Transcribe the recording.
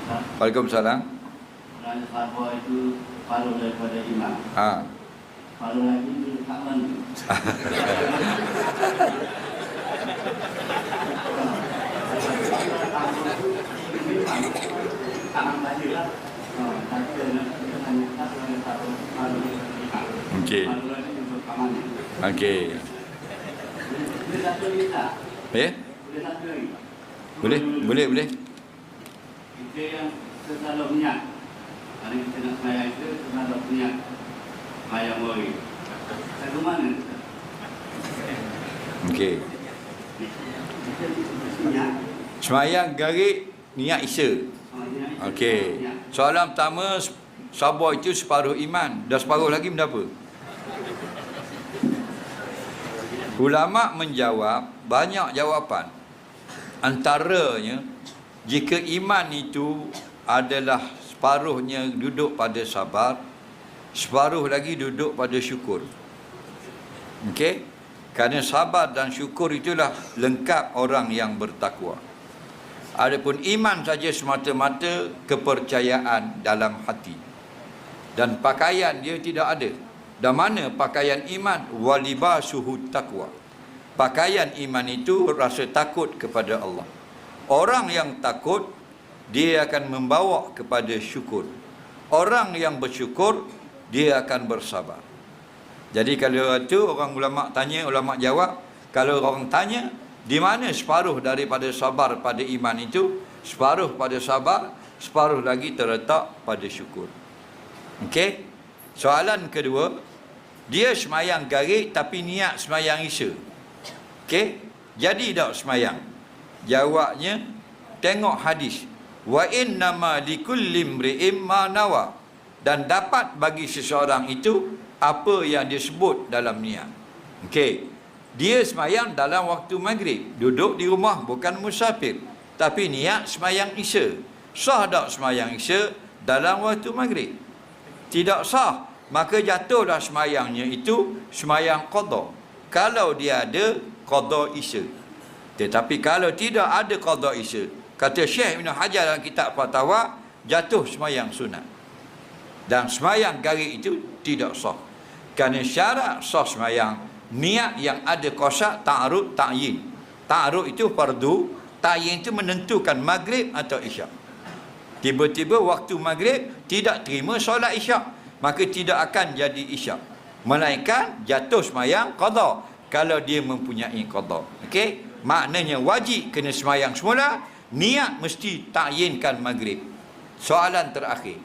Waalaikumsalam. Kerana fatwa itu paruh daripada imam. Paruh lagi itu tak mandu. Okey. Okey. Boleh. Kita yang terlalu minyak. Hari kita nak semayang itu terlalu minyak. Semayang mori. Satu mana? Okey. Semayang garik niat isya. Okey. Soalan pertama, sabar itu separuh iman. Dah separuh lagi benda apa? Ulama menjawab banyak jawapan. Antaranya, jika iman itu adalah separuhnya duduk pada sabar, separuh lagi duduk pada syukur. Okey? Kerana sabar dan syukur itulah lengkap orang yang bertakwa. Adapun iman saja semata-mata kepercayaan dalam hati. Dan pakaian dia tidak ada. Dan mana pakaian iman? Walibasuhu taqwa. Pakaian iman itu rasa takut kepada Allah. Orang yang takut, dia akan membawa kepada syukur. Orang yang bersyukur, dia akan bersabar. Jadi kalau itu orang ulama tanya, ulama jawab. Kalau orang tanya, di mana separuh daripada sabar pada iman itu? Separuh pada sabar, separuh lagi terletak pada syukur. Okey? Soalan kedua, dia semayang garik tapi niat semayang isya. Okey? Jadi tak semayang? Jawabnya, tengok hadis. Wa innama likulli imri'in ma nawa. Dan dapat bagi seseorang itu apa yang disebut dalam niat. Okey. Dia semayang dalam waktu maghrib, duduk di rumah, bukan musafir, tapi niat semayang isya. Sah tak semayang isya dalam waktu maghrib? Tidak sah. Maka jatuhlah semayangnya itu semayang qada. Kalau dia ada qada isya. Tetapi kalau tidak ada qada isya, kata Syekh Ibn Hajar dalam kitab Fatwa, jatuh semayang sunat. Dan semayang garik itu tidak sah. Kerana syarat sah semayang, niat yang ada qasak, ta'arud, ta'yin. Ta'arud itu fardu, ta'yin itu menentukan maghrib atau isyak. Tiba-tiba waktu maghrib tidak terima solat isyak, maka tidak akan jadi isyak. Melainkan jatuh semayang qada kalau dia mempunyai qada. Okey? Maknanya wajib kena semayang semula, niat mesti ta'yinkan maghrib. Soalan terakhir,